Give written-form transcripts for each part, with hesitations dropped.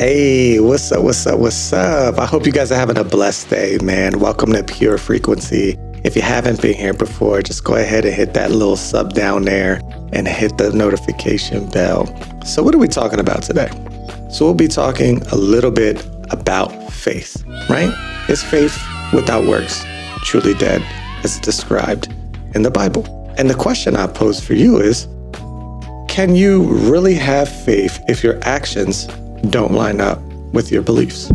Hey, what's up? What's up? What's up? I hope you guys are having a blessed day, man. Welcome to Pure Frequency. If you haven't been here before, just go ahead and hit that little sub down there and hit the notification bell. So what are we talking about today? So we'll be talking a little bit about faith, right? Is faith without works truly dead as described in the Bible? And the question I pose for you is, can you really have faith if your actions don't line up with your beliefs?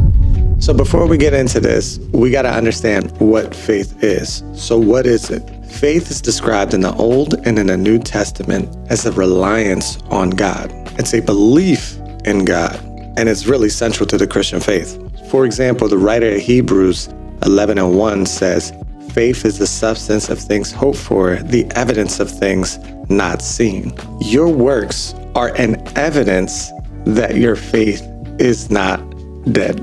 So before we get into this, we got to understand what faith is. So what is it? Faith is described in the Old and in the New Testament as a reliance on God. It's a belief in God, and it's really central to the Christian faith. For example, the writer of Hebrews 11:1 says, faith is the substance of things hoped for, the evidence of things not seen. Your works are an evidence that your faith is not dead.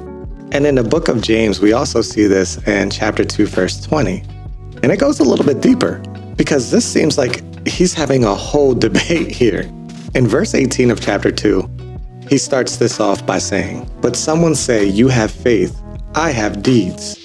And in the book of James, we also see this in chapter 2, verse 20. And it goes a little bit deeper because this seems like he's having a whole debate here. In verse 18 of chapter 2, he starts this off by saying, but someone say, you have faith, I have deeds.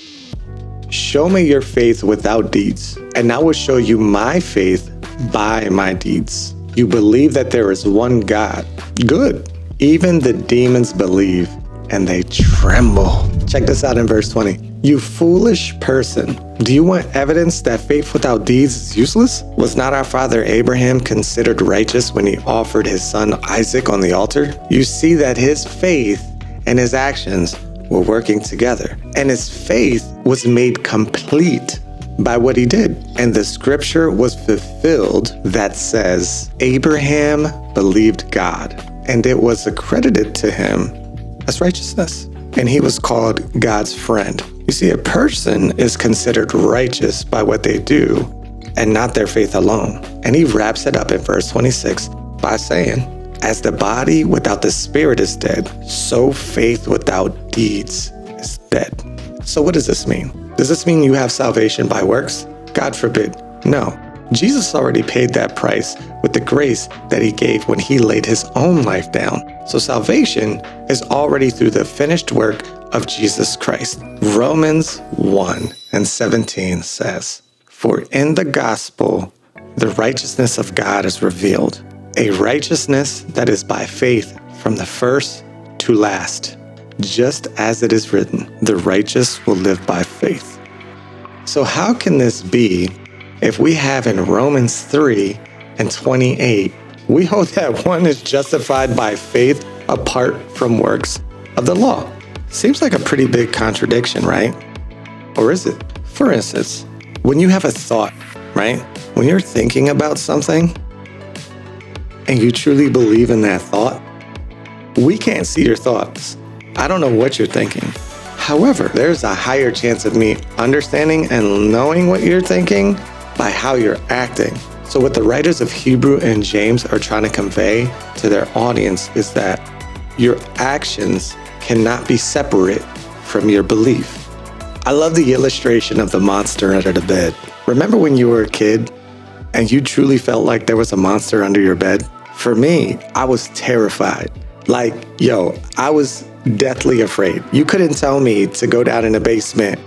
Show me your faith without deeds, and I will show you my faith by my deeds. You believe that there is one God. Good. Even the demons believe, and they tremble. Check this out in verse 20. You foolish person, do you want evidence that faith without deeds is useless? Was not our father Abraham considered righteous when he offered his son Isaac on the altar? You see that his faith and his actions were working together, and his faith was made complete by what he did. And the scripture was fulfilled that says, Abraham believed God, and it was accredited to him as righteousness. And he was called God's friend. You see, a person is considered righteous by what they do and not their faith alone. And he wraps it up in verse 26 by saying, as the body without the spirit is dead, so faith without deeds is dead. So what does this mean? Does this mean you have salvation by works? God forbid. No. Jesus already paid that price with the grace that he gave when he laid his own life down. So salvation is already through the finished work of Jesus Christ. Romans 1:17 says, for in the gospel, the righteousness of God is revealed, a righteousness that is by faith from the first to last. Just as it is written, the righteous will live by faith. So how can this be if we have in Romans 3:28, we hold that one is justified by faith apart from works of the law? Seems like a pretty big contradiction, right? Or is it? For instance, when you have a thought, right? When you're thinking about something and you truly believe in that thought, we can't see your thoughts. I don't know what you're thinking. However, there's a higher chance of me understanding and knowing what you're thinking by how you're acting. So what the writers of Hebrew and James are trying to convey to their audience is that your actions cannot be separate from your belief. I love the illustration of the monster under the bed. Remember when you were a kid and you truly felt like there was a monster under your bed? For me, I was terrified. Like, I was deathly afraid. You couldn't tell me to go down in the basement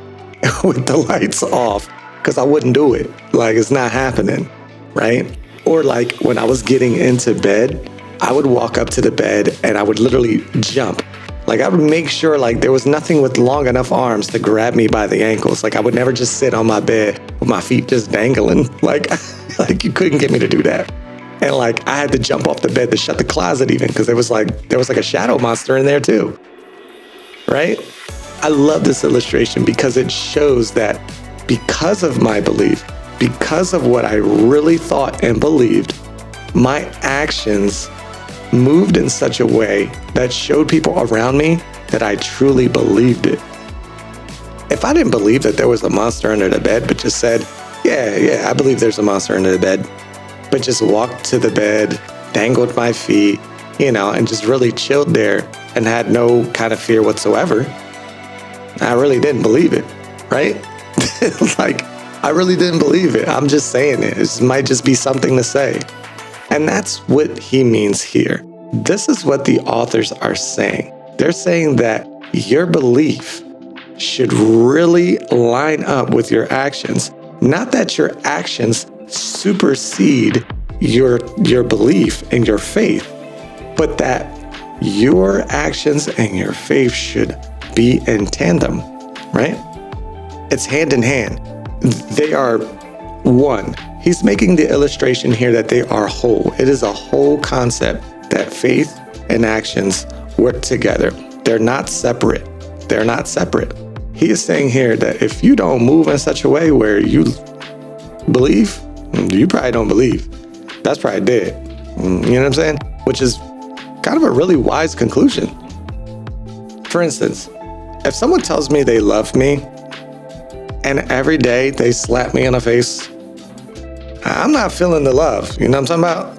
with the lights off because I wouldn't do it. Like, it's not happening, right? Or like when I was getting into bed, I would walk up to the bed and I would literally jump. Like I would make sure like there was nothing with long enough arms to grab me by the ankles. Like I would never just sit on my bed with my feet just dangling. Like you couldn't get me to do that. And like I had to jump off the bed to shut the closet even because there was like a shadow monster in there too, right? I love this illustration because it shows that because of my belief, because of what I really thought and believed, my actions moved in such a way that showed people around me that I truly believed it. If I didn't believe that there was a monster under the bed, but just said, yeah, I believe there's a monster under the bed, but just walked to the bed, dangled my feet, and just really chilled there and had no kind of fear whatsoever, I really didn't believe it, right? Like, I really didn't believe it. I'm just saying it. It might just be something to say. And that's what he means here. This is what the authors are saying. They're saying that your belief should really line up with your actions. Not that your actions supersede your belief and your faith, but that your actions and your faith should be in tandem, right? It's hand in hand. They are one. He's making the illustration here that they are whole. It is a whole concept that faith and actions work together. They're not separate. They're not separate. He is saying here that if you don't move in such a way where you believe, you probably don't believe. That's probably dead. You know what I'm saying? Which is kind of a really wise conclusion. For instance, if someone tells me they love me and every day they slap me in the face, I'm not feeling the love. You know what I'm talking about?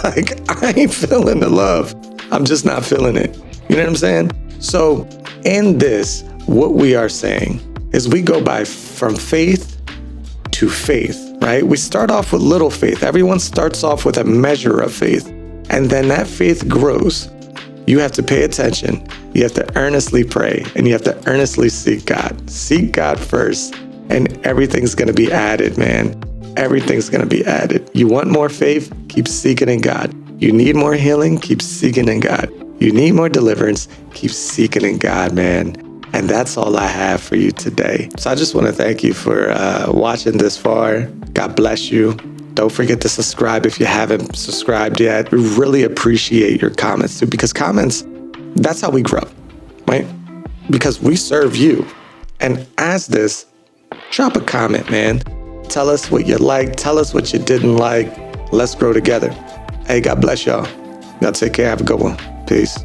Like, I ain't feeling the love. I'm just not feeling it. You know what I'm saying? So in this, what we are saying is we go from faith to faith, right? We start off with little faith. Everyone starts off with a measure of faith, and then that faith grows. You have to pay attention. You have to earnestly pray, and you have to earnestly seek God. Seek God first, and everything's going to be added, man. Everything's going to be added. You want more faith? Keep seeking in God. You need more healing? Keep seeking in God. You need more deliverance? Keep seeking in God, man. And that's all I have for you today. So I just want to thank you for watching this far. God bless you. Don't forget to subscribe if you haven't subscribed yet. We really appreciate your comments too, because comments, that's how we grow, right? Because we serve you. And as this, drop a comment, man. Tell us what you liked. Tell us what you didn't like. Let's grow together. Hey, God bless y'all. Y'all take care. Have a good one. Peace.